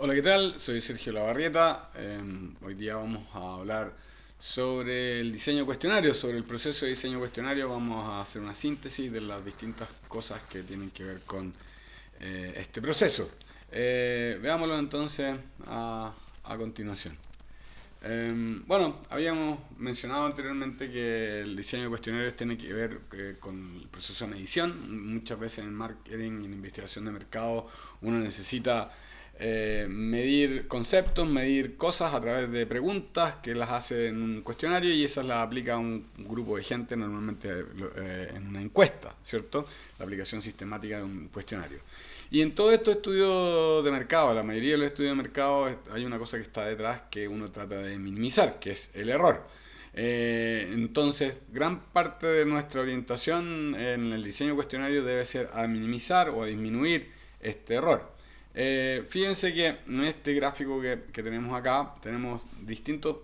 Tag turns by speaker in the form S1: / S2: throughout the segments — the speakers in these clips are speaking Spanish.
S1: Hola, ¿qué tal? Soy Sergio Lavarrieta. Hoy día vamos a hablar sobre el diseño cuestionario, sobre el proceso de diseño cuestionario. Vamos a hacer una síntesis de las distintas cosas que tienen que ver con este proceso. Veámoslo entonces a continuación. Bueno, habíamos mencionado anteriormente que el diseño de cuestionarios tiene que ver con el proceso de medición. Muchas veces en marketing y en investigación de mercado uno necesita medir conceptos, medir cosas a través de preguntas que las hace en un cuestionario y esas las aplica a un grupo de gente, normalmente en una encuesta, ¿cierto? La aplicación sistemática de un cuestionario. Y en todos estos estudios de mercado, la mayoría de los estudios de mercado, hay una cosa que está detrás que uno trata de minimizar, que es el error. Entonces, gran parte de nuestra orientación en el diseño cuestionario debe ser a minimizar o a disminuir este error. Fíjense que en este gráfico que tenemos acá tenemos distintos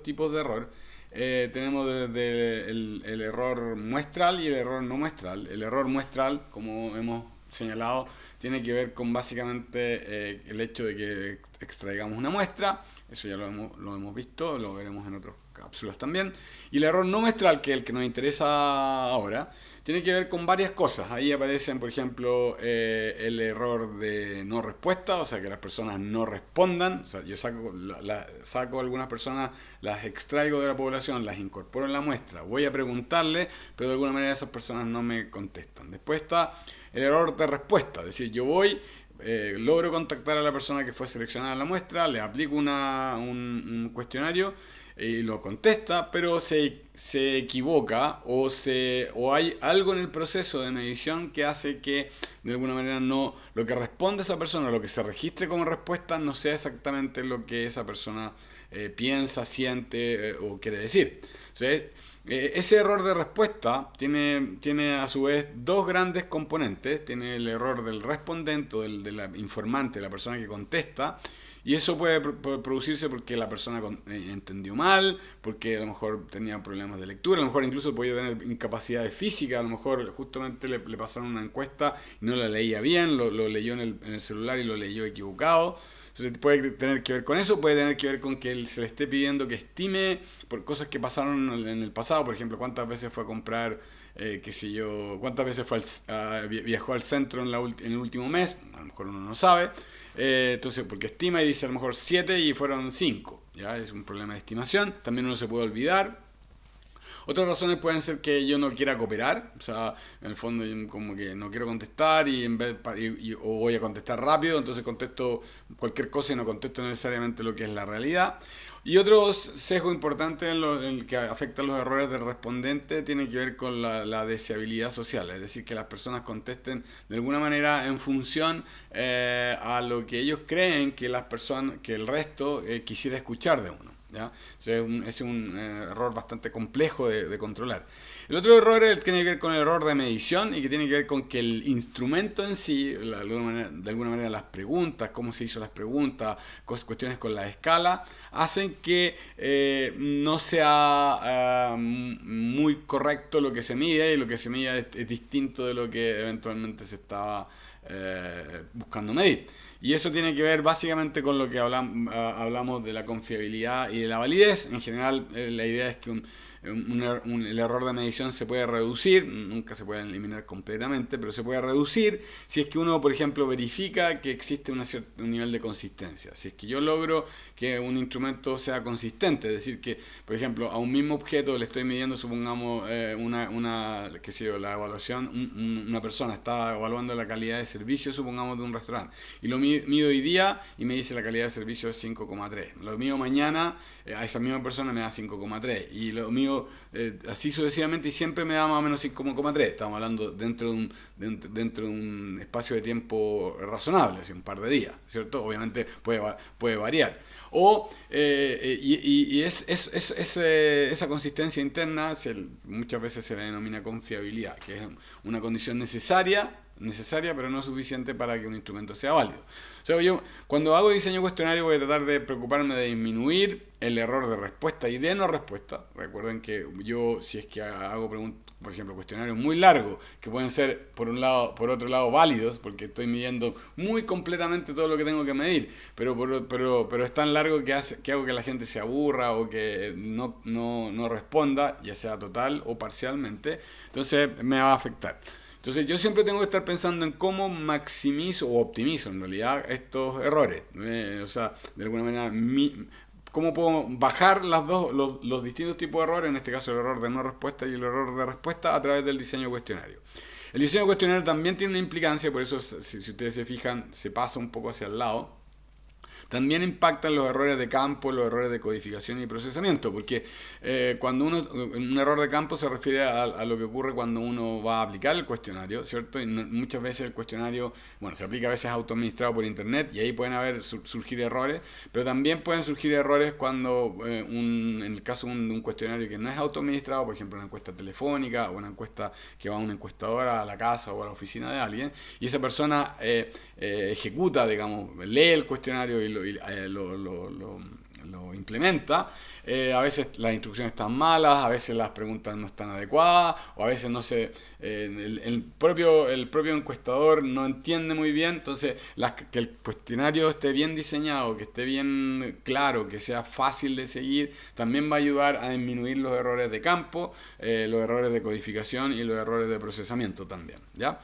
S1: tipos de error. Tenemos desde el error muestral y el error no muestral. El error muestral, como hemos señalado, tiene que ver con básicamente el hecho de que extraigamos una muestra. Eso ya lo hemos visto, lo veremos en otras cápsulas también. Y el error no muestral, que es el que nos interesa ahora, tiene que ver con varias cosas. Ahí aparecen, por ejemplo, el error de no respuesta, o sea, que las personas no respondan. O sea, yo saco algunas personas, las extraigo de la población, las incorporo en la muestra, voy a preguntarle, pero de alguna manera esas personas no me contestan. Después está el error de respuesta, es decir, yo logro contactar a la persona que fue seleccionada en la muestra, le aplico un cuestionario y lo contesta, pero se equivoca o hay algo en el proceso de medición que hace que de alguna manera no lo que responde esa persona, lo que se registre como respuesta, no sea exactamente lo que esa persona piensa, siente o quiere decir. Entonces, ese error de respuesta tiene a su vez dos grandes componentes. Tiene el error del respondente o del informante, la persona que contesta, y eso puede producirse porque la persona entendió mal, porque a lo mejor tenía problemas de lectura, a lo mejor incluso podía tener incapacidades físicas, a lo mejor justamente le pasaron una encuesta y no la leía bien, lo leyó en el celular y lo leyó equivocado. Entonces puede tener que ver con eso, puede tener que ver con que se le esté pidiendo que estime por cosas que pasaron en el pasado, por ejemplo, cuántas veces fue a comprar, qué sé yo, cuántas veces viajó al centro en el último mes, a lo mejor uno no sabe. Entonces, porque estima y dice a lo mejor 7 y fueron 5, ¿ya? Es un problema de estimación. También uno se puede olvidar. Otras razones pueden ser que yo no quiera cooperar, o sea, en el fondo yo como que no quiero contestar y en vez o voy a contestar rápido, entonces contesto cualquier cosa y no contesto necesariamente lo que es la realidad. Y otro sesgo importante en el que afecta los errores del respondente tiene que ver con la deseabilidad social, es decir, que las personas contesten de alguna manera en función a lo que ellos creen que que el resto quisiera escuchar de uno. ¿Ya? Ese es un error bastante complejo de controlar. El otro error tiene que ver con el error de medición y que tiene que ver con que el instrumento en sí, de alguna manera las preguntas, cómo se hizo las preguntas, cuestiones con la escala, hacen que no sea muy correcto lo que se mide y lo que se mide es distinto de lo que eventualmente se estaba buscando medir. Y eso tiene que ver básicamente con lo que hablamos de la confiabilidad y de la validez. En general, la idea es que el error de medición se puede reducir, nunca se puede eliminar completamente, pero se puede reducir si es que uno, por ejemplo, verifica que existe un nivel de consistencia. Si es que yo logro que un instrumento sea consistente, es decir, que, por ejemplo, a un mismo objeto le estoy midiendo, supongamos, qué sé yo, la evaluación, una persona está evaluando la calidad de servicio, supongamos, de un restaurante, y lo mido hoy día y me dice la calidad de servicio es 5,3. Lo mido mañana, a esa misma persona me da 5,3. Y lo mido así sucesivamente y siempre me da más o menos 5,3. Estamos hablando dentro de un espacio de tiempo razonable, así un par de días, ¿cierto? Obviamente puede variar. Esa consistencia interna muchas veces se le denomina confiabilidad, que es una condición necesaria pero no suficiente para que un instrumento sea válido. O sea, yo cuando hago diseño cuestionario voy a tratar de preocuparme de disminuir el error de respuesta y de no respuesta. Recuerden que yo, si es que por ejemplo, cuestionarios muy largos, que pueden ser, por otro lado, válidos, porque estoy midiendo muy completamente todo lo que tengo que medir, pero es tan largo que hago que la gente se aburra o que no responda, ya sea total o parcialmente, entonces me va a afectar. Entonces yo siempre tengo que estar pensando en cómo maximizo o optimizo en realidad estos errores. O sea, de alguna manera, cómo puedo bajar los distintos tipos de errores, en este caso el error de no respuesta y el error de respuesta, a través del diseño de cuestionario. El diseño de cuestionario también tiene una implicancia, por eso si ustedes se fijan, se pasa un poco hacia el lado. También impactan los errores de campo, los errores de codificación y procesamiento, porque cuando un error de campo se refiere a lo que ocurre cuando uno va a aplicar el cuestionario, ¿cierto? Y muchas veces el cuestionario, bueno, se aplica a veces autoadministrado por internet y ahí pueden surgir errores, pero también pueden surgir errores cuando, en el caso de un cuestionario que no es autoadministrado, por ejemplo, una encuesta telefónica o una encuesta que va a una encuestadora a la casa o a la oficina de alguien, y esa persona ejecuta, digamos, lee el cuestionario y lo implementa. A veces las instrucciones están malas, a veces las preguntas no están adecuadas, o a veces no se, el propio encuestador no entiende muy bien. Entonces, que el cuestionario esté bien diseñado, que esté bien claro, que sea fácil de seguir, también va a ayudar a disminuir los errores de campo, los errores de codificación y los errores de procesamiento también, ¿ya?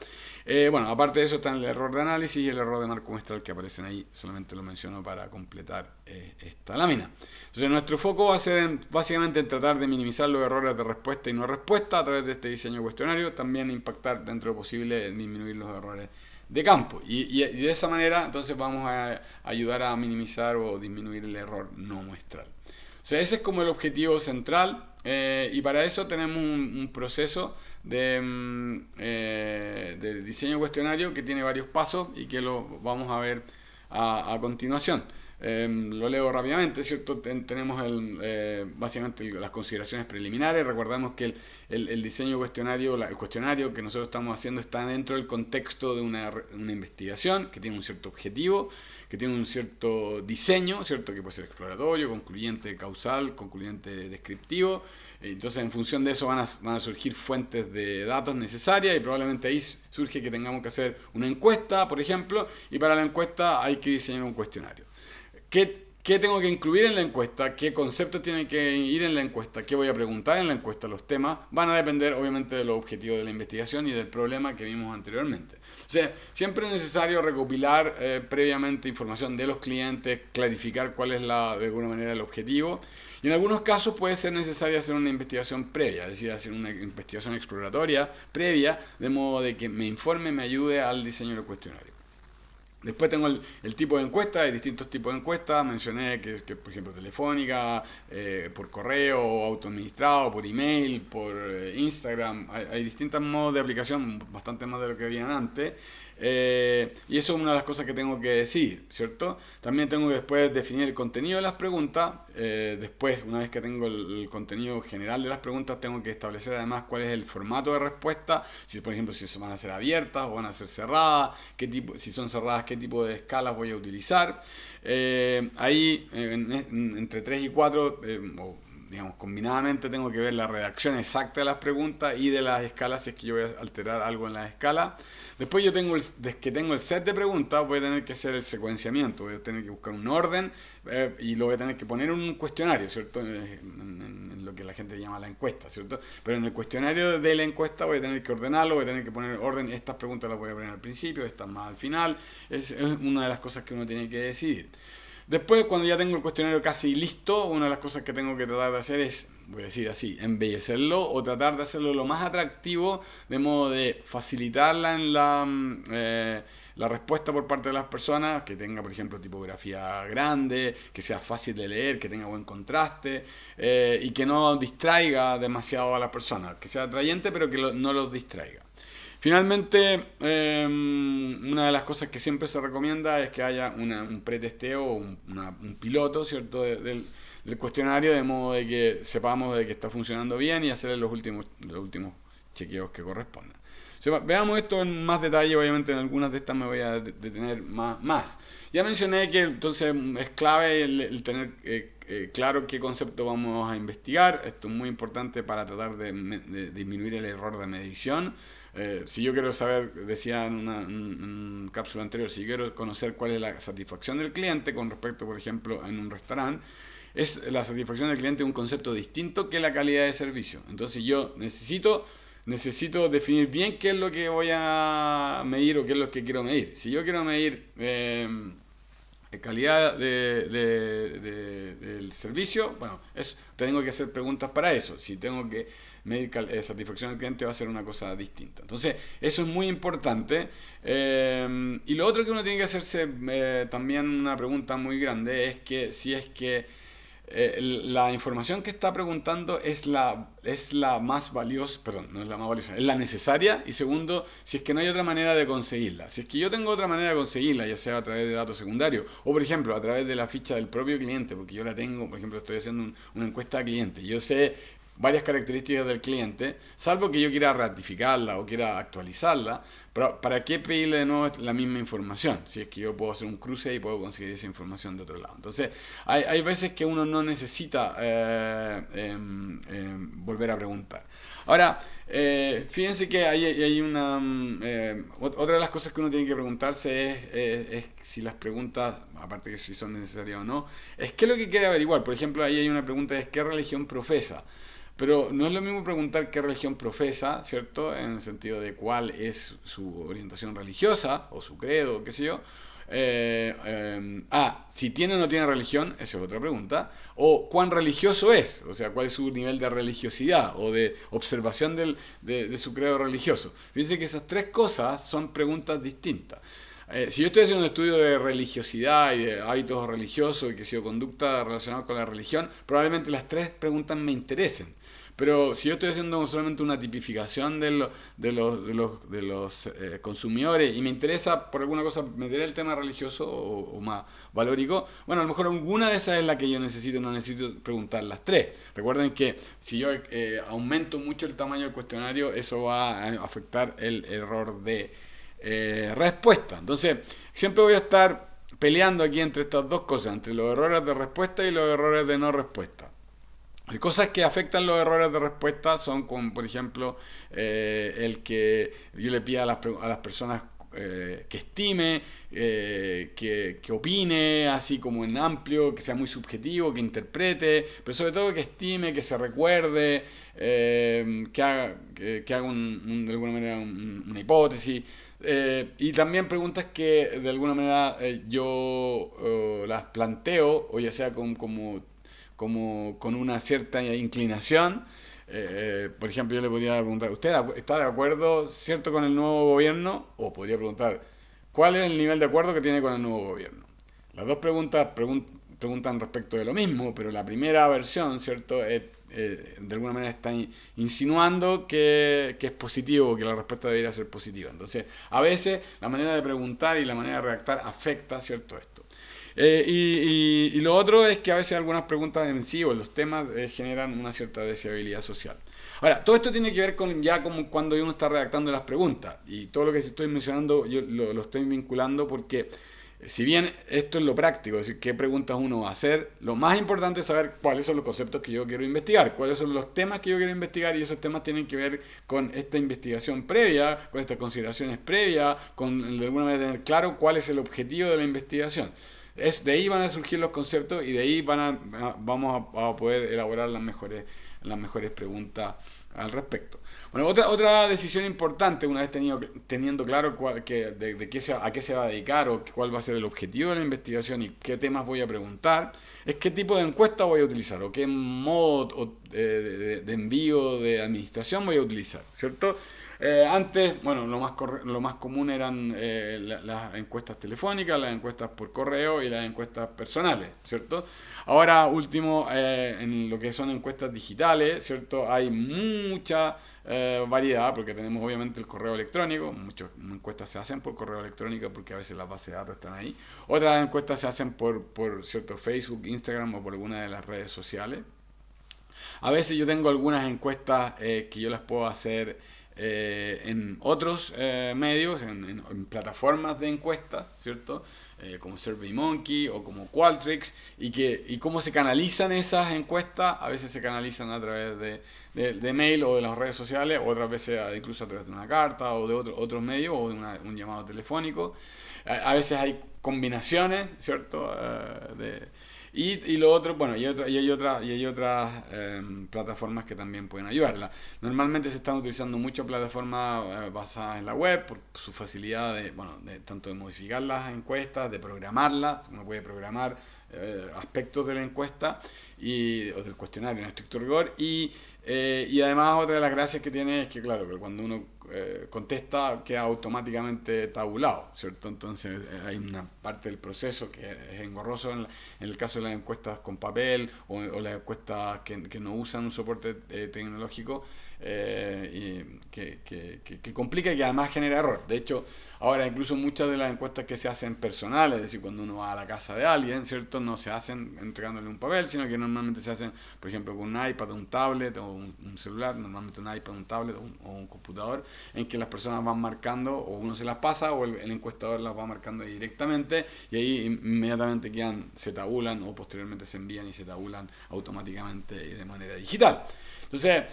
S1: Bueno, aparte de eso está el error de análisis y el error de marco muestral que aparecen ahí, solamente lo menciono para completar esta lámina. Entonces nuestro foco va a ser básicamente en tratar de minimizar los errores de respuesta y no respuesta a través de este diseño cuestionario, también impactar dentro de lo posible en disminuir los errores de campo y de esa manera entonces vamos a ayudar a minimizar o disminuir el error no muestral. O sea, ese es como el objetivo central y para eso tenemos un proceso de diseño cuestionario que tiene varios pasos y que lo vamos a ver a continuación. Lo leo rápidamente, ¿cierto? Tenemos básicamente las consideraciones preliminares. Recordamos que el diseño cuestionario, el cuestionario que nosotros estamos haciendo está dentro del contexto de una investigación que tiene un cierto objetivo, que tiene un cierto diseño, ¿cierto? Que puede ser exploratorio, concluyente causal, concluyente descriptivo. Entonces, en función de eso van a surgir fuentes de datos necesarias y probablemente ahí surge que tengamos que hacer una encuesta, por ejemplo, y para la encuesta hay que diseñar un cuestionario. ¿Qué tengo que incluir en la encuesta? ¿Qué conceptos tienen que ir en la encuesta? ¿Qué voy a preguntar en la encuesta? Los temas van a depender obviamente de los objetivos de la investigación y del problema que vimos anteriormente. O sea, siempre es necesario recopilar previamente información de los clientes, clarificar cuál es de alguna manera el objetivo. Y en algunos casos puede ser necesario hacer una investigación previa, es decir, hacer una investigación exploratoria previa, de modo de que me informe, me ayude al diseño del cuestionario. Después tengo el tipo de encuesta, hay distintos tipos de encuestas, mencioné que por ejemplo telefónica, por correo, autoadministrado, por email, por Instagram, hay distintos modos de aplicación, bastante más de lo que habían antes, y eso es una de las cosas que tengo que decidir, ¿cierto? También tengo que después definir el contenido de las preguntas, después, una vez que tengo el contenido general de las preguntas, tengo que establecer además cuál es el formato de respuesta, si por ejemplo si van a ser abiertas o van a ser cerradas, si son cerradas, qué tipo de escalas voy a utilizar. Ahí, entre 3 y 4, digamos, combinadamente tengo que ver la redacción exacta de las preguntas y de las escalas, si es que yo voy a alterar algo en la escala. Después yo desde que tengo el set de preguntas, voy a tener que hacer el secuenciamiento, voy a tener que buscar un orden y lo voy a tener que poner en un cuestionario, ¿cierto? En lo que la gente llama la encuesta, ¿cierto? Pero en el cuestionario de la encuesta voy a tener que ordenarlo, voy a tener que poner orden, estas preguntas las voy a poner al principio, estas más al final, es una de las cosas que uno tiene que decidir. Después, cuando ya tengo el cuestionario casi listo, una de las cosas que tengo que tratar de hacer es, voy a decir así, embellecerlo o tratar de hacerlo lo más atractivo, de modo de facilitarla en la respuesta por parte de las personas, que tenga, por ejemplo, tipografía grande, que sea fácil de leer, que tenga buen contraste y que no distraiga demasiado a las personas, que sea atrayente pero que no los distraiga. Finalmente, una de las cosas que siempre se recomienda es que haya un pretesteo o un piloto, ¿cierto? del cuestionario, de modo de que sepamos de que está funcionando bien y hacer los últimos chequeos que correspondan. Veamos esto en más detalle, obviamente en algunas de estas me voy a detener más. Ya mencioné que entonces es clave el tener claro qué concepto vamos a investigar. Esto es muy importante para tratar de disminuir el error de medición. Si yo quiero saber, decía en una cápsula anterior, si quiero conocer cuál es la satisfacción del cliente con respecto, por ejemplo, en un restaurante, es la satisfacción del cliente un concepto distinto que la calidad de servicio. Entonces yo necesito definir bien qué es lo que voy a medir o qué es lo que quiero medir. Si yo quiero medir calidad del servicio, bueno, tengo que hacer preguntas para eso. Si tengo que medir satisfacción del cliente, va a ser una cosa distinta. Entonces, eso es muy importante. Y lo otro que uno tiene que hacerse también una pregunta muy grande es que si es que la información que está preguntando es la más valiosa, perdón, no es la más valiosa, es la necesaria, y segundo, si es que no hay otra manera de conseguirla. Si es que yo tengo otra manera de conseguirla, ya sea a través de datos secundarios, o por ejemplo, a través de la ficha del propio cliente, porque yo la tengo, por ejemplo, estoy haciendo una encuesta de cliente, yo sé varias características del cliente, salvo que yo quiera ratificarla o quiera actualizarla, pero ¿para qué pedirle de nuevo la misma información? Si es que yo puedo hacer un cruce y puedo conseguir esa información de otro lado. Entonces, hay veces que uno no necesita volver a preguntar. Ahora, fíjense que hay una... otra de las cosas que uno tiene que preguntarse es si las preguntas, aparte que si son necesarias o no, es qué es lo que quiere averiguar. Por ejemplo, ahí hay una pregunta, es ¿qué religión profesa? Pero no es lo mismo preguntar qué religión profesa, ¿cierto? En el sentido de cuál es su orientación religiosa o su credo, qué sé yo. Si tiene o no tiene religión, esa es otra pregunta. O cuán religioso es, o sea, cuál es su nivel de religiosidad o de observación de su credo religioso. Fíjense que esas tres cosas son preguntas distintas. Si yo estoy haciendo un estudio de religiosidad y de hábitos religiosos y que sea conducta relacionada con la religión, probablemente las tres preguntas me interesen. Pero si yo estoy haciendo solamente una tipificación de los consumidores y me interesa por alguna cosa meter el tema religioso o más valórico, bueno, a lo mejor alguna de esas es la que yo necesito, no necesito preguntar las tres. Recuerden que si yo aumento mucho el tamaño del cuestionario, eso va a afectar el error de respuesta. Entonces, siempre voy a estar peleando aquí entre estas dos cosas, entre los errores de respuesta y los errores de no respuesta. Hay cosas que afectan los errores de respuesta son como, por ejemplo, el que yo le pida a las personas que estime, que opine, así como en amplio, que sea muy subjetivo, que interprete, pero sobre todo que estime, que se recuerde, que haga de alguna manera una hipótesis. Y también preguntas que de alguna manera yo las planteo, o ya sea como con una cierta inclinación. Por ejemplo, yo le podría preguntar, ¿usted está de acuerdo, cierto, con el nuevo gobierno? O podría preguntar, ¿cuál es el nivel de acuerdo que tiene con el nuevo gobierno? Las dos preguntas preguntan respecto de lo mismo, pero la primera versión, ¿cierto?, de alguna manera está insinuando que es positivo, que la respuesta debería ser positiva. Entonces, a veces la manera de preguntar y la manera de redactar afecta, ¿cierto?, esto. Y lo otro es que a veces algunas preguntas en sí o los temas generan una cierta deseabilidad social. Ahora, todo esto tiene que ver con ya como cuando uno está redactando las preguntas. Y todo lo que estoy mencionando yo lo estoy vinculando porque si bien esto es lo práctico, es decir, qué preguntas uno va a hacer, lo más importante es saber cuáles son los conceptos que yo quiero investigar, cuáles son los temas que yo quiero investigar, y esos temas tienen que ver con esta investigación previa, con estas consideraciones previas, con de alguna manera tener claro cuál es el objetivo de la investigación. De ahí van a surgir los conceptos y de ahí vamos a poder elaborar las mejores preguntas al respecto. Bueno, otra decisión importante, una vez teniendo claro a qué se va a dedicar o cuál va a ser el objetivo de la investigación y qué temas voy a preguntar, es qué tipo de encuesta voy a utilizar o qué modo de envío de administración voy a utilizar, ¿cierto? Antes, bueno, lo más común eran las encuestas telefónicas, las encuestas por correo y las encuestas personales, ¿cierto? Ahora, último, en lo que son encuestas digitales, ¿cierto? Hay mucha variedad, porque tenemos obviamente el correo electrónico, muchas encuestas se hacen por correo electrónico porque a veces las bases de datos están ahí. Otras encuestas se hacen por cierto, Facebook, Instagram o por alguna de las redes sociales. A veces yo tengo algunas encuestas que yo las puedo hacer en otros medios, en plataformas de encuesta, ¿cierto? Como SurveyMonkey o como Qualtrics, y cómo se canalizan esas encuestas. A veces se canalizan a través de mail o de las redes sociales, otras veces incluso a través de una carta o de otros medios o de un llamado telefónico. A veces hay combinaciones, ¿cierto? Y lo otro, bueno, y hay otras plataformas que también pueden ayudarla. Normalmente se están utilizando muchas plataformas basadas en la web por su facilidad tanto de modificar las encuestas, de programarlas. Uno puede programar aspectos de la encuesta o del cuestionario en estricto rigor. Y además otra de las gracias que tiene es que, claro, que cuando uno contesta queda automáticamente tabulado, ¿cierto? Entonces hay una parte del proceso que es engorroso en el caso de las encuestas con papel o las encuestas que no usan un soporte tecnológico, y que complica y que además genera error. De hecho, ahora incluso muchas de las encuestas que se hacen personales, es decir, cuando uno va a la casa de alguien, ¿cierto? No se hacen entregándole un papel, sino que normalmente se hacen, por ejemplo, con un iPad o un tablet o un celular, normalmente un iPad, un tablet o un computador, en que las personas van marcando, o uno se las pasa o el encuestador las va marcando directamente, y ahí inmediatamente se tabulan o posteriormente se envían y se tabulan automáticamente y de manera digital. Entonces,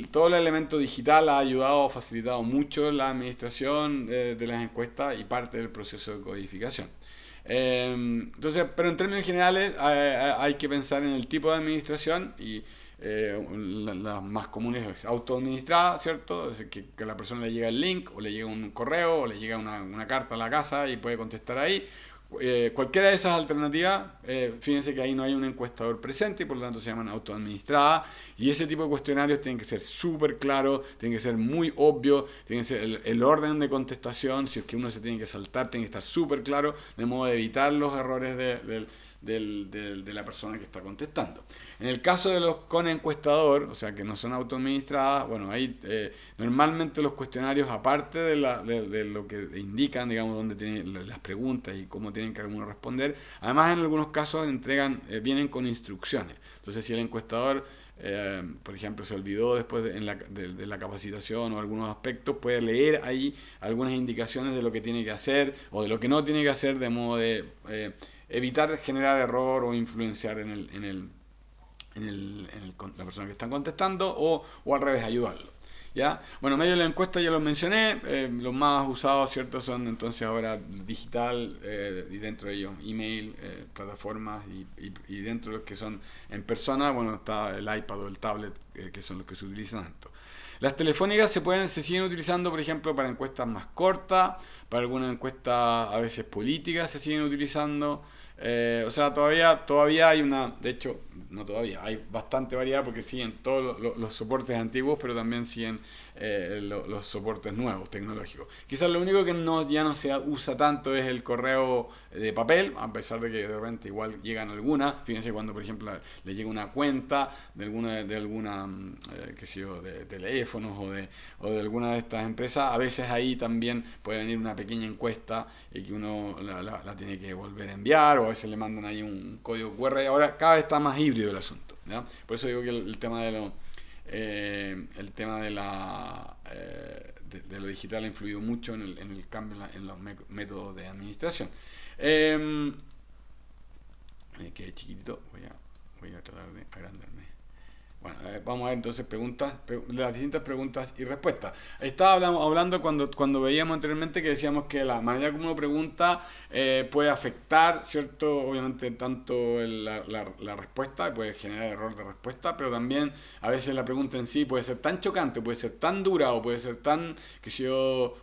S1: todo el elemento digital ha ayudado, facilitado mucho la administración de las encuestas y parte del proceso de codificación. Entonces, pero en términos generales hay que pensar en el tipo de administración y las más comunes es autoadministrada, ¿cierto? Es decir, que a la persona le llega el link o le llega un correo o le llega una carta a la casa y puede contestar ahí. Cualquiera de esas alternativas, fíjense que ahí no hay un encuestador presente y por lo tanto se llaman autoadministradas, y ese tipo de cuestionarios tienen que ser súper claros, tienen que ser muy obvios, tienen que ser el orden de contestación, si es que uno se tiene que saltar, tiene que estar súper claro, de modo de evitar los errores de la persona que está contestando. En el caso de los con encuestador, o sea que no son autoadministradas, bueno, ahí normalmente los cuestionarios, aparte de lo que indican, digamos, dónde tienen las preguntas y cómo tienen que algunos responder, además en algunos casos vienen con instrucciones. Entonces, si el encuestador, por ejemplo, se olvidó después de la capacitación o algunos aspectos, puede leer ahí algunas indicaciones de lo que tiene que hacer o de lo que no tiene que hacer, de modo de evitar generar error o influenciar la persona que están contestando, o al revés, ayudarlo. ¿Ya? Bueno, medios de la encuesta ya los mencioné, los más usados, ¿cierto? Son entonces ahora digital, y dentro de ellos email, plataformas, y dentro de los que son en persona, bueno, está el iPad o el tablet, que son los que se utilizan esto. Las telefónicas se siguen utilizando, por ejemplo, para encuestas más cortas, para algunas encuestas a veces políticas se siguen utilizando. O sea, todavía hay de hecho, no todavía, hay bastante variedad porque siguen todos los soportes antiguos, pero también siguen los soportes nuevos, tecnológicos. Quizás lo único que ya no se usa tanto es el correo de papel, a pesar de que de repente igual llegan algunas. Fíjense cuando, por ejemplo, le llega una cuenta de alguna qué sé yo, de teléfonos o de alguna de estas empresas, a veces ahí también puede venir una pequeña encuesta y que uno la tiene que volver a enviar, o a veces le mandan ahí un código QR. Ahora cada vez está más híbrido el asunto, ¿ya? Por eso digo que el tema de lo digital ha influido mucho en el cambio en los métodos de administración. Me quedé chiquitito, voy a tratar de agrandarme. Bueno, vamos a ver entonces las distintas preguntas y respuestas. Estaba hablando cuando veíamos anteriormente que decíamos que la manera como uno pregunta puede afectar, ¿cierto? Obviamente tanto la respuesta, puede generar error de respuesta, pero también a veces la pregunta en sí puede ser tan chocante, puede ser tan dura o puede ser tan,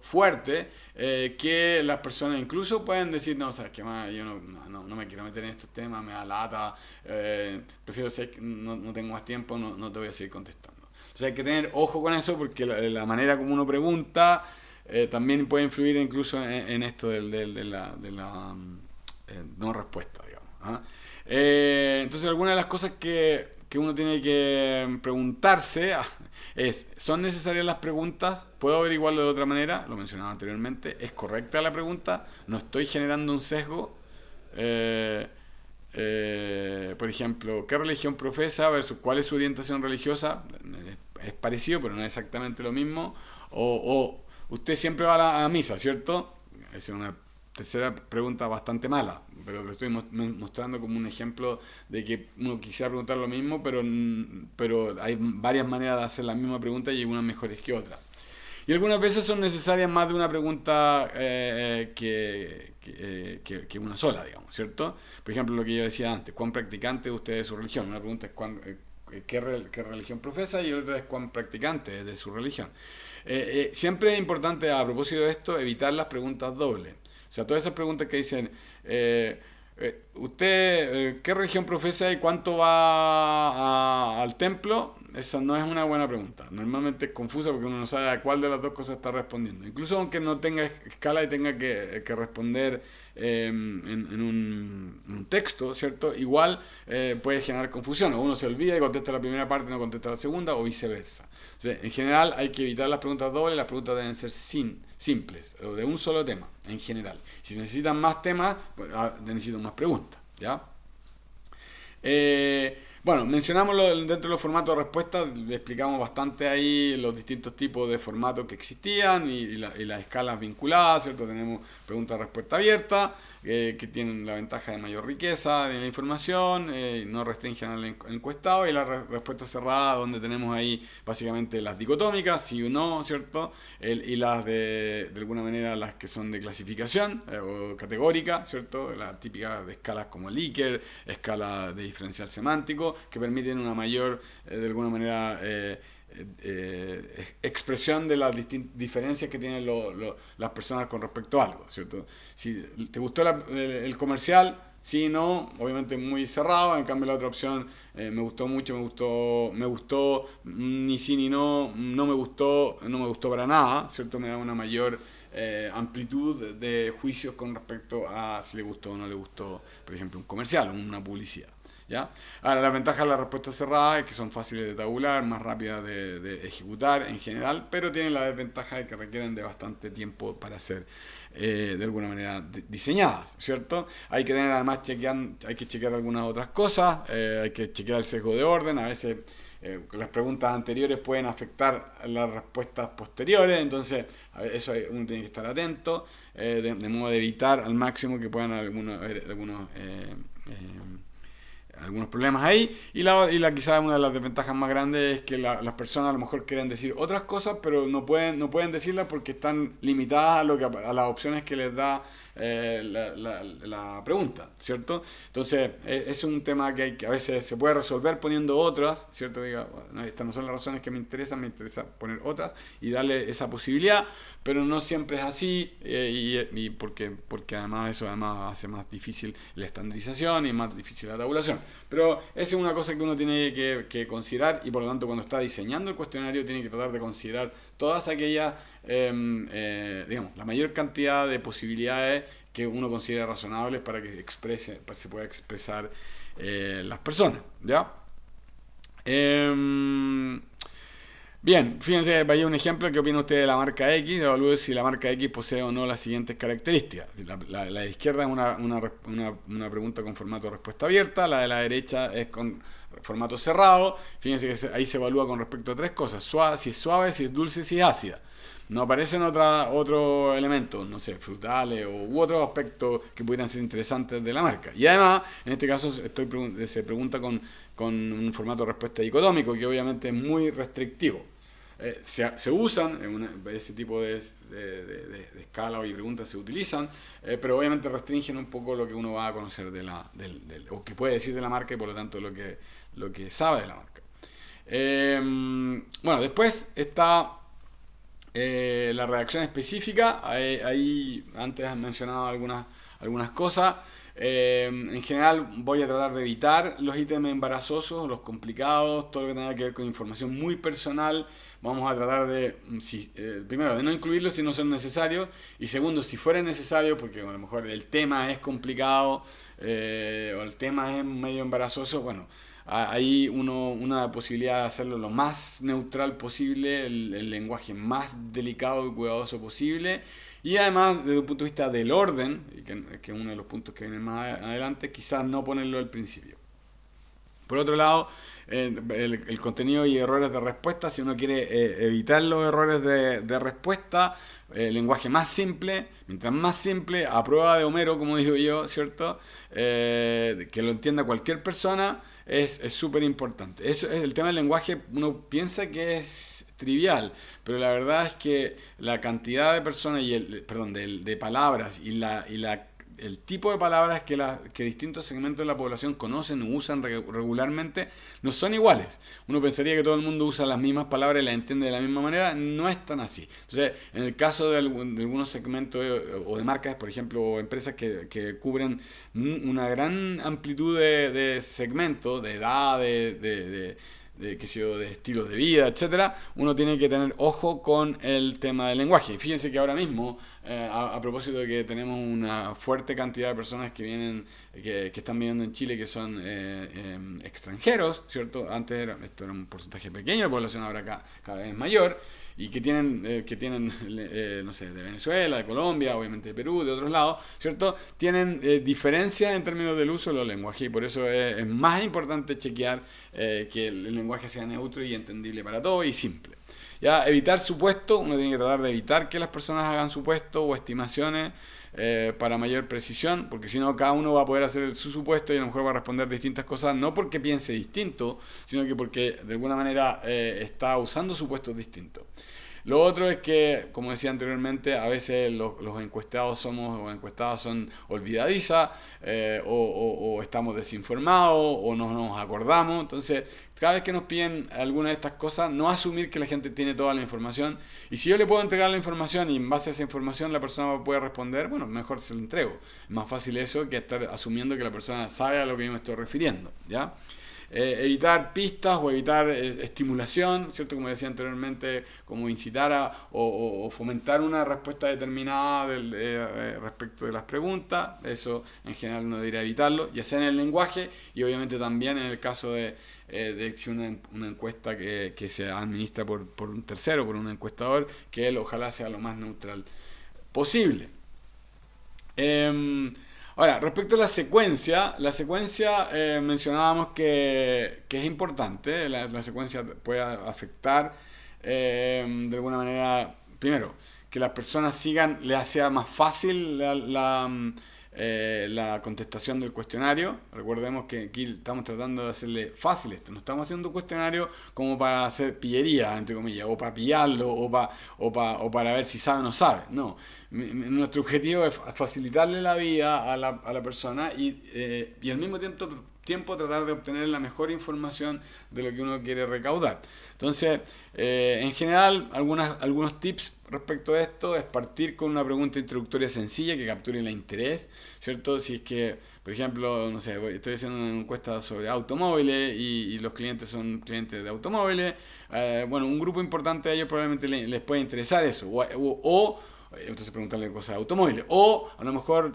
S1: fuerte, que las personas incluso pueden decir, no, sabes qué más, yo no me quiero meter en estos temas, me da lata, prefiero ser que no tengo más tiempo, no te voy a seguir contestando. Entonces hay que tener ojo con eso, porque la manera como uno pregunta también puede influir incluso en esto de la no respuesta, digamos. ¿Ah? Entonces algunas de las cosas que uno tiene que preguntarse es: ¿son necesarias las preguntas? ¿Puedo averiguarlo de otra manera? Lo mencionaba anteriormente. ¿Es correcta la pregunta? ¿No estoy generando un sesgo? Por ejemplo, ¿qué religión profesa versus cuál es su orientación religiosa? es parecido, pero no es exactamente lo mismo. O usted siempre va a la misa, ¿cierto? Esa es una tercera pregunta bastante mala, pero lo estoy mostrando como un ejemplo de que uno quisiera preguntar lo mismo, pero hay varias maneras de hacer la misma pregunta y unas mejores que otras. Y algunas veces son necesarias más de una pregunta que una sola, digamos, ¿cierto? Por ejemplo, lo que yo decía antes, ¿cuán practicante es usted de su religión? Una pregunta es qué religión profesa y otra es cuán practicante es de su religión. Siempre es importante, a propósito de esto, evitar las preguntas dobles. O sea, todas esas preguntas que dicen, ¿usted qué religión profesa y cuánto va al templo? Esa no es una buena pregunta. Normalmente es confusa porque uno no sabe a cuál de las dos cosas está respondiendo. Incluso aunque no tenga escala y tenga que responder en un texto, ¿cierto? Igual puede generar confusión. O uno se olvida y contesta la primera parte y no contesta la segunda, o viceversa. O sea, en general hay que evitar las preguntas dobles. Las preguntas deben ser simples, o de un solo tema, en general. Si necesitan más temas, pues, necesitan más preguntas, ¿ya? Bueno, mencionamos dentro de los formatos de respuesta, le explicamos bastante ahí los distintos tipos de formatos que existían y las escalas vinculadas, ¿cierto? Tenemos pregunta-respuesta abierta, que tienen la ventaja de mayor riqueza de la información, no restringen al encuestado, y la respuesta cerrada, donde tenemos ahí básicamente las dicotómicas, sí o no, ¿cierto? Y las de alguna manera las que son de clasificación o categórica, ¿cierto? Las típicas de escalas como Likert, escala de diferencial semántico, que permiten una mayor, de alguna manera, expresión de las diferencias que tienen las personas con respecto a algo, ¿cierto? Si te gustó el comercial, sí, no, obviamente muy cerrado. En cambio la otra opción, me gustó mucho, me gustó, ni sí ni no, no me gustó para nada, ¿cierto? Me da una mayor amplitud de juicios con respecto a si le gustó o no le gustó, por ejemplo, un comercial o una publicidad. ¿Ya? Ahora, la ventaja de la respuesta cerrada es que son fáciles de tabular, más rápidas de ejecutar en general, pero tienen la desventaja de que requieren de bastante tiempo para ser de alguna manera diseñadas, ¿cierto? Hay que tener además hay que chequear algunas otras cosas, hay que chequear el sesgo de orden. A veces las preguntas anteriores pueden afectar las respuestas posteriores, entonces eso uno tiene que estar atento, de modo de evitar al máximo que puedan haber algunos problemas ahí. Y quizás una de las desventajas más grandes es que las personas a lo mejor quieren decir otras cosas, pero no pueden decirlas porque están limitadas a las opciones que les da la pregunta, ¿cierto? Entonces, es un tema que a veces se puede resolver poniendo otras, ¿cierto? Diga, bueno, estas no son las razones que me interesa poner otras y darle esa posibilidad, pero no siempre es así, y porque además eso hace más difícil la estandarización y más difícil la tabulación. Pero esa es una cosa que uno tiene que considerar, y por lo tanto cuando está diseñando el cuestionario tiene que tratar de considerar todas aquellas, digamos, la mayor cantidad de posibilidades que uno considera razonables para que se pueda expresar las personas, ¿ya? Bien, fíjense, vaya un ejemplo. ¿Qué opina usted de la marca X? Evalúe si la marca X posee o no las siguientes características. La de izquierda es una pregunta con formato de respuesta abierta, la de la derecha es con formato cerrado. Fíjense que ahí se evalúa con respecto a tres cosas: si es suave, si es dulce, si es ácida. No aparecen otros elementos, no sé, frutales u otros aspectos que pudieran ser interesantes de la marca. Y además, en este caso, se pregunta con un formato de respuesta dicotómico, que obviamente es muy restrictivo. Se usan, ese tipo de escala y preguntas se utilizan, pero obviamente restringen un poco lo que uno va a conocer o que puede decir de la marca, y por lo tanto lo que sabe de la marca. Bueno, después está la redacción específica. Ahí antes han mencionado algunas cosas. En general voy a tratar de evitar los ítems embarazosos, los complicados, todo lo que tenga que ver con información muy personal. Vamos a tratar de, primero, de no incluirlos si no son necesarios, y segundo, si fuera necesario, porque a lo mejor el tema es complicado o el tema es medio embarazoso, bueno, hay una posibilidad de hacerlo lo más neutral posible, el lenguaje más delicado y cuidadoso posible. Y además, desde un punto de vista del orden, que es uno de los puntos que vienen más adelante, quizás no ponerlo al principio. Por otro lado, el contenido y errores de respuesta, si uno quiere evitar los errores de respuesta, el lenguaje más simple, mientras más simple, a prueba de Homero, como digo yo, ¿cierto? Que lo entienda cualquier persona, es súper importante. Eso es el tema del lenguaje, uno piensa que es trivial, pero la verdad es que la cantidad de personas de palabras el tipo de palabras que distintos segmentos de la población conocen o usan regularmente no son iguales. Uno pensaría que todo el mundo usa las mismas palabras y las entiende de la misma manera, no es tan así. Entonces, en el caso de algunos segmentos o de marcas, por ejemplo, o empresas que cubren una gran amplitud de segmentos, de edad, qué sé yo, de estilos de vida, etcétera, uno tiene que tener ojo con el tema del lenguaje. Y fíjense que ahora mismo, a propósito de que tenemos una fuerte cantidad de personas que vienen, que están viviendo en Chile, que son extranjeros, ¿cierto? Antes esto era un porcentaje pequeño de la población, ahora cada vez mayor, y que tienen no sé, de Venezuela, de Colombia, obviamente de Perú, de otros lados, ¿cierto? Tienen diferencias en términos del uso de los lenguajes, y por eso es más importante chequear que el lenguaje sea neutro y entendible para todos y simple. Ya, evitar supuestos, uno tiene que tratar de evitar que las personas hagan supuestos o estimaciones para mayor precisión, porque si no cada uno va a poder hacer su supuesto y a lo mejor va a responder distintas cosas, no porque piense distinto, sino que porque de alguna manera está usando supuestos distintos. Lo otro es que, como decía anteriormente, a veces los encuestados o encuestadas son olvidadizas, o estamos desinformados, o no nos acordamos. Entonces, cada vez que nos piden alguna de estas cosas, no asumir que la gente tiene toda la información. Y si yo le puedo entregar la información y en base a esa información la persona puede responder, bueno, mejor se lo entrego. Es más fácil eso que estar asumiendo que la persona sabe a lo que yo me estoy refiriendo, ¿ya? Evitar pistas o evitar estimulación, ¿cierto? Como decía anteriormente, como incitar o fomentar una respuesta determinada respecto de las preguntas. Eso en general uno debería evitarlo, ya sea en el lenguaje y obviamente también en el caso de una encuesta que se administra por un tercero, por un encuestador, que él ojalá sea lo más neutral posible. Ahora, respecto a la secuencia mencionábamos que es importante, la secuencia puede afectar de alguna manera, primero, que las personas les sea más fácil la contestación del cuestionario. Recordemos que aquí estamos tratando de hacerle fácil esto, no estamos haciendo un cuestionario como para hacer pillería, entre comillas, o para pillarlo, o para ver si sabe o no sabe, no. Nuestro objetivo es facilitarle la vida a la persona y al mismo tiempo tratar de obtener la mejor información de lo que uno quiere recaudar. Entonces, en general, algunos tips respecto a esto es partir con una pregunta introductoria sencilla que capture el interés, ¿cierto? Si es que, por ejemplo, no sé, estoy haciendo una encuesta sobre automóviles y los clientes son clientes de automóviles, bueno, un grupo importante de ellos probablemente les puede interesar eso, entonces preguntarle cosas de automóviles, o a lo mejor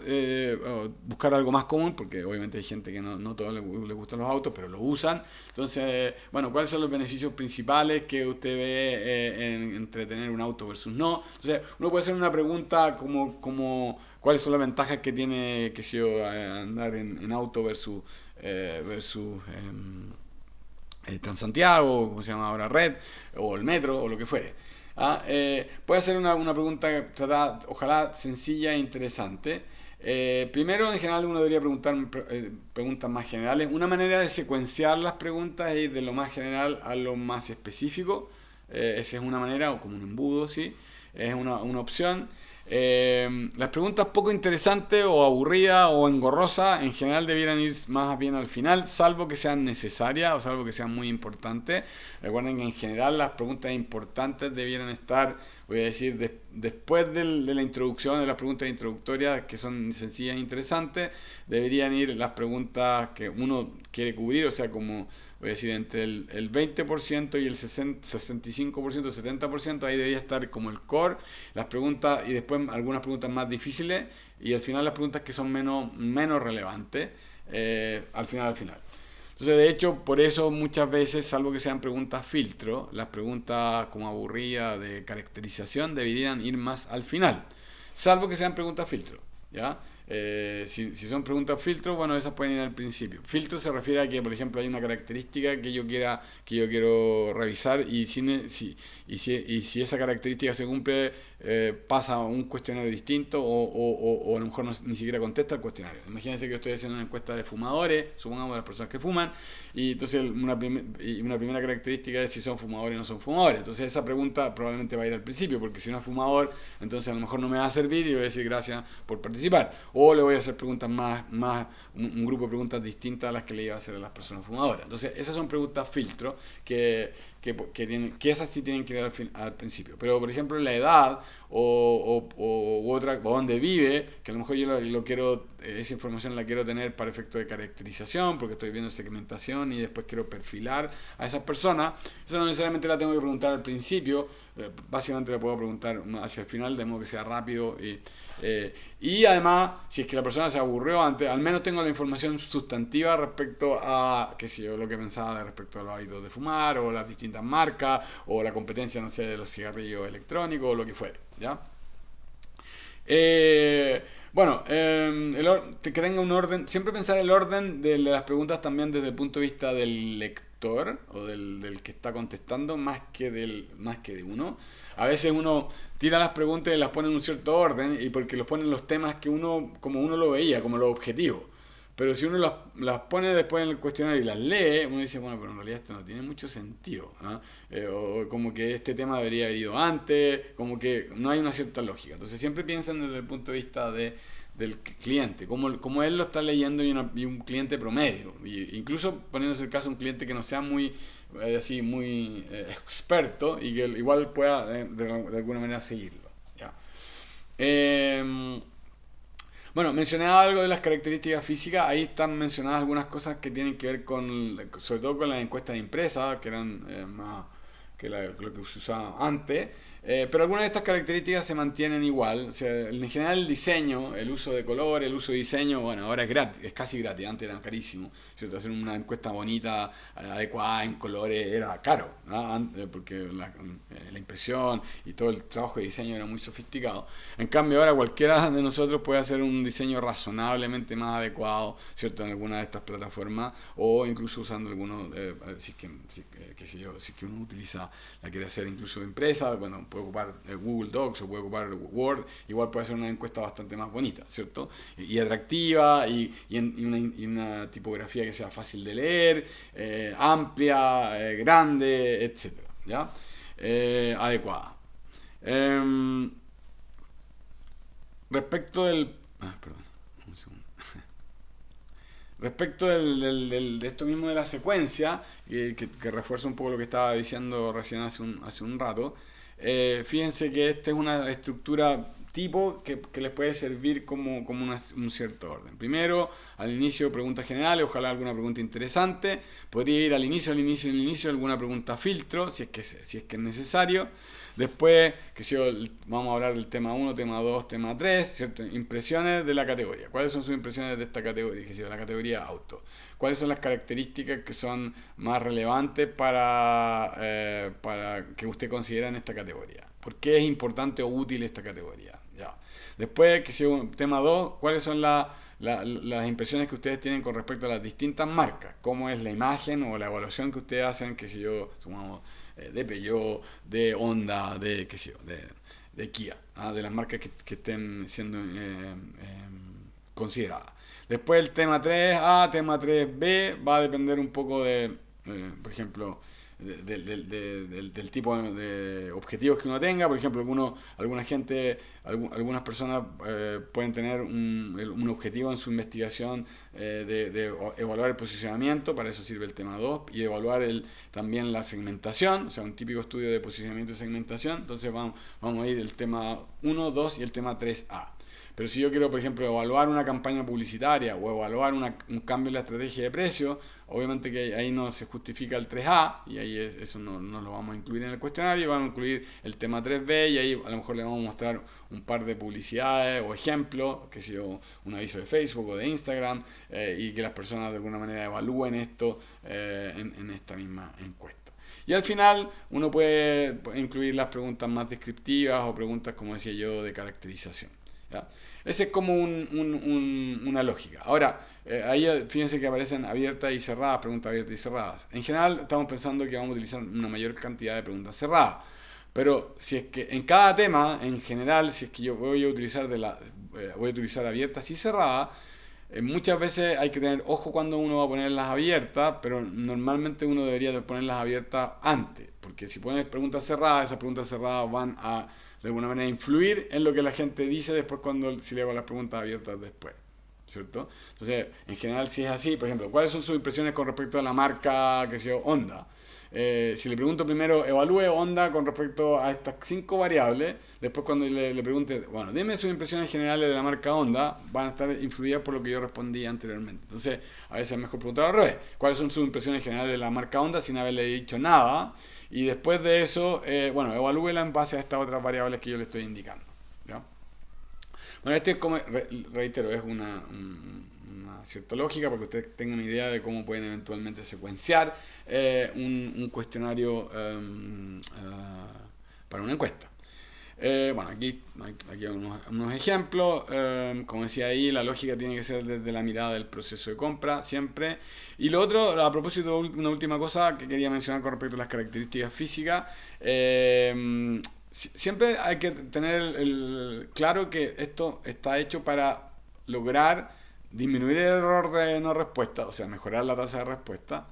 S1: buscar algo más común, porque obviamente hay gente que no todos les gustan los autos, pero lo usan. Entonces, bueno, ¿cuáles son los beneficios principales que usted ve entre tener un auto versus no? Entonces, uno puede hacer una pregunta como ¿cuáles son las ventajas que tiene andar en auto versus Transantiago, como se llama ahora, Red, o el metro, o lo que fuere? Puede ser una pregunta ojalá sencilla e interesante. Primero, en general, uno debería preguntar preguntas más generales. Una manera de secuenciar las preguntas es ir de lo más general a lo más específico. Esa es una manera, o como un embudo, ¿sí? Es una opción. Las preguntas poco interesantes o aburridas o engorrosas en general debieran ir más bien al final, salvo que sean necesarias o salvo que sean muy importantes. Recuerden que en general las preguntas importantes debieran estar, voy a decir, después de la introducción, de las preguntas introductorias que son sencillas e interesantes, deberían ir las preguntas que uno quiere cubrir, o sea, como voy a decir, entre el 20% y el 65%, 70%, ahí debería estar como el core, las preguntas, y después algunas preguntas más difíciles, y al final las preguntas que son menos relevantes, al final. Entonces, de hecho, por eso muchas veces, salvo que sean preguntas filtro, las preguntas como aburridas de caracterización deberían ir más al final, salvo que sean preguntas filtro, ¿ya? Si son preguntas filtro, bueno, esas pueden ir al principio. Filtro se refiere a que, por ejemplo, hay una característica que yo quiero revisar y si esa característica se cumple, pasa a un cuestionario distinto o a lo mejor ni siquiera contesta el cuestionario. Imagínense que yo estoy haciendo una encuesta de fumadores, supongamos de las personas que fuman, y entonces una primera característica es si son fumadores o no son fumadores. Entonces esa pregunta probablemente va a ir al principio, porque si no es fumador, entonces a lo mejor no me va a servir y le voy a decir gracias por participar. O le voy a hacer preguntas un grupo de preguntas distintas a las que le iba a hacer a las personas fumadoras. Entonces esas son preguntas filtro que esas sí tienen que ir al principio. Pero por ejemplo la edad o dónde vive, que a lo mejor yo lo quiero, esa información la quiero tener para efecto de caracterización, porque estoy viendo segmentación y después quiero perfilar a esas personas. Eso no necesariamente la tengo que preguntar al principio, básicamente la puedo preguntar hacia el final, de modo que sea rápido y además, si es que la persona se aburrió antes, al menos tengo la información sustantiva respecto a, qué sé yo, lo que pensaba respecto a los hábitos de fumar, o las distintas marcas, o la competencia, no sé, de los cigarrillos electrónicos, o lo que fuere, ¿ya? Bueno, que tenga un orden, siempre pensar el orden de las preguntas también desde el punto de vista del lector o del que está contestando más que de uno. A veces uno tira las preguntas y las pone en un cierto orden y porque los pone en los temas que como uno lo veía, como los objetivos. Pero si uno las pone después en el cuestionario y las lee, uno dice, bueno, pero en realidad esto no tiene mucho sentido, ¿no? O como que este tema debería haber ido antes, como que no hay una cierta lógica. Entonces siempre piensan desde el punto de vista del cliente, como él lo está leyendo y un cliente promedio. Incluso poniéndose el caso de un cliente que no sea muy experto y que igual pueda de alguna manera seguirlo. ¿Ya? Bueno, mencionaba algo de las características físicas, ahí están mencionadas algunas cosas que tienen que ver sobre todo con las encuestas de empresas, que eran más que lo que se usaba antes, pero algunas de estas características se mantienen igual. O sea, en general el diseño, el uso de color, el uso de diseño, bueno, ahora es gratis, es casi gratis, antes era carísimo, ¿cierto? Hacer una encuesta bonita, adecuada, en colores, era caro, ¿no? Porque la impresión y todo el trabajo de diseño era muy sofisticado. En cambio ahora cualquiera de nosotros puede hacer un diseño razonablemente más adecuado, ¿cierto? En alguna de estas plataformas, o incluso usando algunos, si es que uno la quiere hacer incluso impresa, bueno, puede ocupar Google Docs o puede ocupar Word, igual puede hacer una encuesta bastante más bonita, ¿cierto? Y atractiva y una tipografía que sea fácil de leer, amplia, grande, etcétera, ¿ya? Adecuada. Respecto del... perdón, un segundo. Respecto de esto mismo de la secuencia, que refuerza un poco lo que estaba diciendo recién hace un rato, fíjense que esta es una estructura tipo que les puede servir como un cierto orden. Primero, al inicio, preguntas generales, ojalá alguna pregunta interesante. Podría ir al inicio, alguna pregunta filtro, si es que es necesario. Después, vamos a hablar del tema 1, tema 2, tema 3, ¿cierto? Impresiones de la categoría. ¿Cuáles son sus impresiones de esta categoría? La categoría auto. ¿Cuáles son las características que son más relevantes para que usted considera en esta categoría? ¿Por qué es importante o útil esta categoría? Ya. Después, tema 2, ¿cuáles son las impresiones que ustedes tienen con respecto a las distintas marcas? ¿Cómo es la imagen o la evaluación que ustedes hacen, sumamos, de Peugeot, de Honda, de Kia, de las marcas que estén siendo consideradas? Después el tema 3A, tema 3B, va a depender un poco por ejemplo, del tipo de objetivos que uno tenga. Por ejemplo, algunas personas pueden tener un objetivo en su investigación de evaluar el posicionamiento, para eso sirve el tema 2, y evaluar también la segmentación, o sea, un típico estudio de posicionamiento y segmentación. Entonces vamos a ir el tema 1, 2 y el tema 3A. Pero si yo quiero, por ejemplo, evaluar una campaña publicitaria o evaluar un cambio en la estrategia de precio, obviamente que ahí no se justifica el 3A y ahí eso no lo vamos a incluir en el cuestionario, vamos a incluir el tema 3B y ahí a lo mejor le vamos a mostrar un par de publicidades o ejemplos, un aviso de Facebook o de Instagram, y que las personas de alguna manera evalúen esto en esta misma encuesta. Y al final uno puede incluir las preguntas más descriptivas o preguntas, como decía yo, de caracterización. ¿ya? Ese es como una lógica. Ahora, ahí fíjense que aparecen abiertas y cerradas, preguntas abiertas y cerradas. En general, estamos pensando que vamos a utilizar una mayor cantidad de preguntas cerradas. Pero si es que en cada tema, en general, si es que yo voy a utilizar voy a utilizar abiertas y cerradas, muchas veces hay que tener ojo cuando uno va a ponerlas abiertas, pero normalmente uno debería ponerlas abiertas antes, porque si pones preguntas cerradas, esas preguntas cerradas van a de alguna manera influir en lo que la gente dice después si le hago las preguntas abiertas después, ¿cierto? Entonces, en general, si es así, por ejemplo, ¿cuáles son sus impresiones con respecto a la marca, que sé yo, Honda? Si le pregunto primero, evalúe Honda con respecto a estas 5 variables, después cuando le pregunte, bueno, dime sus impresiones generales de la marca Honda, van a estar influidas por lo que yo respondí anteriormente. Entonces, a veces es mejor preguntar al revés, ¿cuáles son sus impresiones generales de la marca Honda sin haberle dicho nada? Y después de eso, bueno, evalúela en base a estas otras variables que yo le estoy indicando, ¿ya? Bueno, este es como, reitero, es una cierta lógica para que ustedes tengan una idea de cómo pueden eventualmente secuenciar un cuestionario para una encuesta. Bueno, aquí hay unos ejemplos. Como decía ahí, la lógica tiene que ser desde la mirada del proceso de compra, siempre. Y lo otro, a propósito, una última cosa que quería mencionar con respecto a las características físicas. Siempre hay que tener claro que esto está hecho para lograr disminuir el error de no respuesta, o sea, mejorar la tasa de respuesta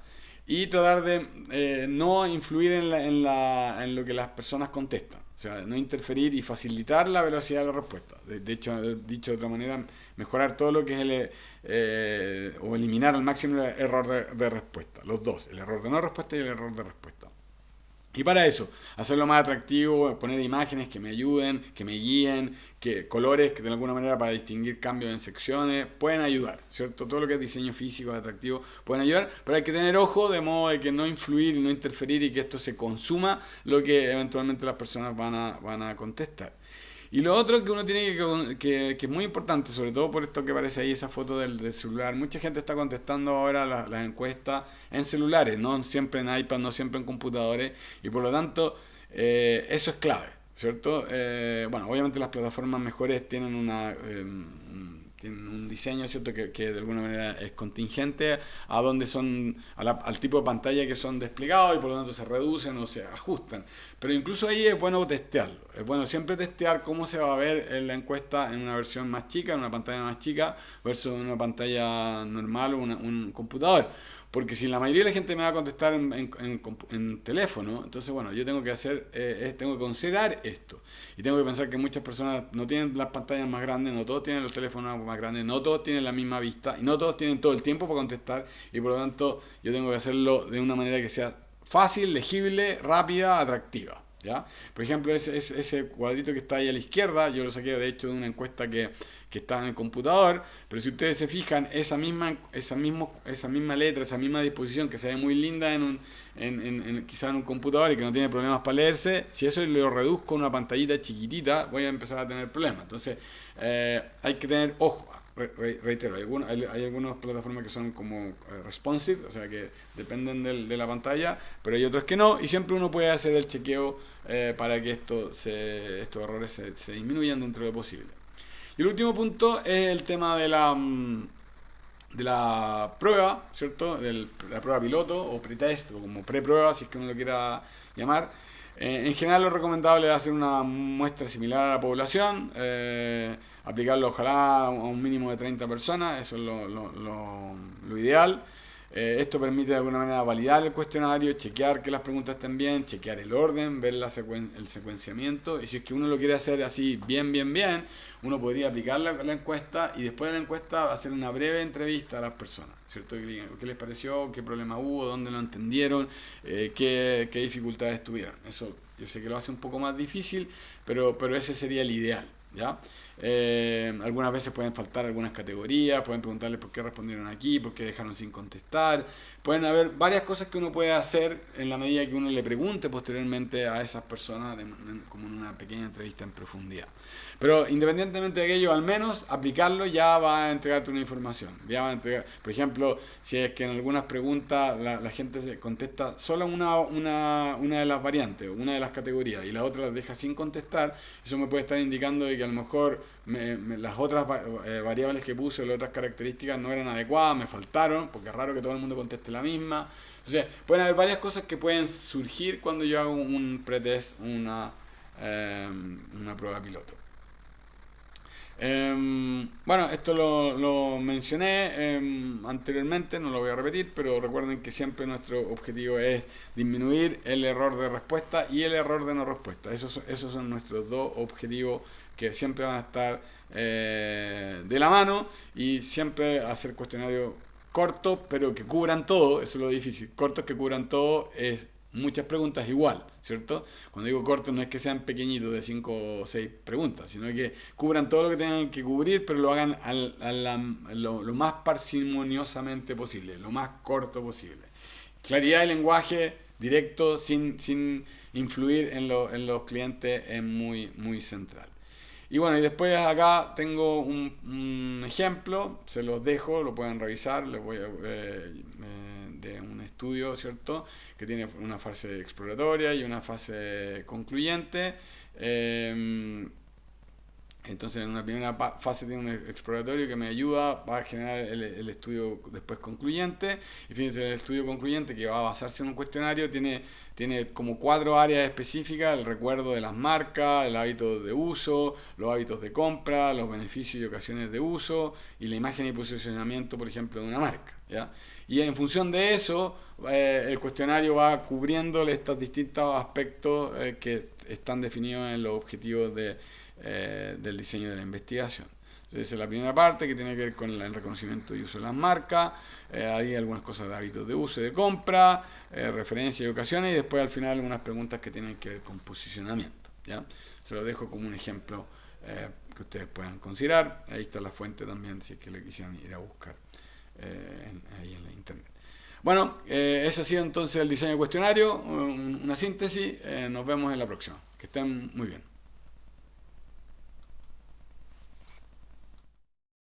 S1: y tratar de no influir en lo que las personas contestan. O sea, no interferir y facilitar la velocidad de la respuesta. De hecho, dicho de otra manera, mejorar todo lo que es o eliminar al máximo el error de respuesta. Los dos, el error de no respuesta y el error de respuesta. Y para eso, hacerlo más atractivo, poner imágenes que me ayuden, que me guíen, colores que de alguna manera para distinguir cambios en secciones, pueden ayudar, ¿cierto? Todo lo que es diseño físico, atractivo, pueden ayudar, pero hay que tener ojo de modo de que no influir y no interferir y que esto se consuma lo que eventualmente las personas van a contestar. Y lo otro que uno tiene que es muy importante, sobre todo por esto que aparece ahí, esa foto del celular. Mucha gente está contestando ahora las encuestas en celulares, no siempre en iPad, no siempre en computadores, y por lo tanto eso es clave, ¿cierto? Bueno, obviamente las plataformas mejores tienen tienen un diseño, ¿cierto? Que de alguna manera es contingente a donde son, al tipo de pantalla que son desplegados y por lo tanto se reducen o se ajustan. Pero incluso ahí es bueno testearlo. Es bueno siempre testear cómo se va a ver en la encuesta en una versión más chica, en una pantalla más chica, versus una pantalla normal o un computador. Porque si la mayoría de la gente me va a contestar en teléfono, entonces bueno, yo tengo que tengo que considerar esto. Y tengo que pensar que muchas personas no tienen las pantallas más grandes, no todos tienen los teléfonos más grandes, no todos tienen la misma vista y no todos tienen todo el tiempo para contestar. Y por lo tanto, yo tengo que hacerlo de una manera que sea fácil, legible, rápida, atractiva, ¿ya? Por ejemplo, ese cuadrito que está ahí a la izquierda, yo lo saqué de hecho de una encuesta que está en el computador, pero si ustedes se fijan, esa misma letra, esa misma disposición que se ve muy linda quizá en un computador y que no tiene problemas para leerse, si eso lo reduzco a una pantallita chiquitita, voy a empezar a tener problemas. Entonces, hay que tener ojo. Reitero, hay algunas plataformas que son como responsive, o sea que dependen de la pantalla, pero hay otras que no, y siempre uno puede hacer el chequeo para que estos errores se disminuyan dentro de lo posible. Y el último punto es el tema de la prueba, ¿cierto? De la prueba piloto o pretest o como preprueba, si es que uno lo quiera llamar. En general lo recomendable es hacer una muestra similar a la población, aplicarlo ojalá a un mínimo de 30 personas, eso es lo ideal. Esto permite de alguna manera validar el cuestionario, chequear que las preguntas estén bien, chequear el orden, ver el secuenciamiento. Y si es que uno lo quiere hacer así bien, uno podría aplicar la encuesta y después de la encuesta hacer una breve entrevista a las personas, ¿cierto? Que digan qué les pareció, qué problema hubo, dónde lo entendieron, qué dificultades tuvieron. Eso yo sé que lo hace un poco más difícil, pero ese sería el ideal, ¿ya? Algunas veces pueden faltar algunas categorías, pueden preguntarles por qué respondieron aquí, por qué dejaron sin contestar. Pueden haber varias cosas que uno puede hacer en la medida que uno le pregunte posteriormente a esas personas, como en una pequeña entrevista en profundidad. Pero independientemente de aquello, al menos aplicarlo ya va a entregarte una información. Ya va a entregar, por ejemplo, si es que en algunas preguntas la gente se contesta solo una de las variantes, una de las categorías, y la otra las deja sin contestar, eso me puede estar indicando de que a lo mejor las otras variables que puse, las otras características no eran adecuadas, me faltaron, porque es raro que todo el mundo conteste la misma. Entonces, pueden haber varias cosas que pueden surgir cuando yo hago un pretest, una prueba piloto. Bueno, esto lo mencioné anteriormente, no lo voy a repetir, pero recuerden que siempre nuestro objetivo es disminuir el error de respuesta y el error de no respuesta. Esos son nuestros dos objetivos que siempre van a estar de la mano, y siempre hacer cuestionarios cortos pero que cubran todo. Eso es lo difícil, cortos que cubran todo es muchas preguntas igual, ¿cierto? Cuando digo cortos no es que sean pequeñitos de 5 o 6 preguntas, sino que cubran todo lo que tengan que cubrir, pero lo hagan lo más parsimoniosamente posible, lo más corto posible. Claridad de lenguaje directo, sin influir en los clientes, es muy, muy central. Y bueno, y después acá tengo un ejemplo, se los dejo, lo pueden revisar, les voy a, de un estudio, ¿cierto?, que tiene una fase exploratoria y una fase concluyente. Entonces, en una primera fase tiene un exploratorio que me ayuda a generar el estudio después concluyente. Y fíjense, el estudio concluyente, que va a basarse en un cuestionario, tiene como 4 áreas específicas: el recuerdo de las marcas, el hábito de uso, los hábitos de compra, los beneficios y ocasiones de uso, y la imagen y posicionamiento, por ejemplo, de una marca, ¿ya? Y en función de eso, el cuestionario va cubriendo estos distintos aspectos que están definidos en los objetivos del diseño de la investigación. Entonces, esa es la primera parte, que tiene que ver con el reconocimiento y uso de las marcas. Hay algunas cosas de hábitos de uso y de compra, referencias y ocasiones, y después al final algunas preguntas que tienen que ver con posicionamiento, ¿ya? Se lo dejo como un ejemplo que ustedes puedan considerar. Ahí está la fuente también, si es que le quisieran ir a buscar ahí en la internet. Bueno, ese ha sido entonces el diseño de cuestionario, una síntesis. Nos vemos en la próxima. Que estén muy bien.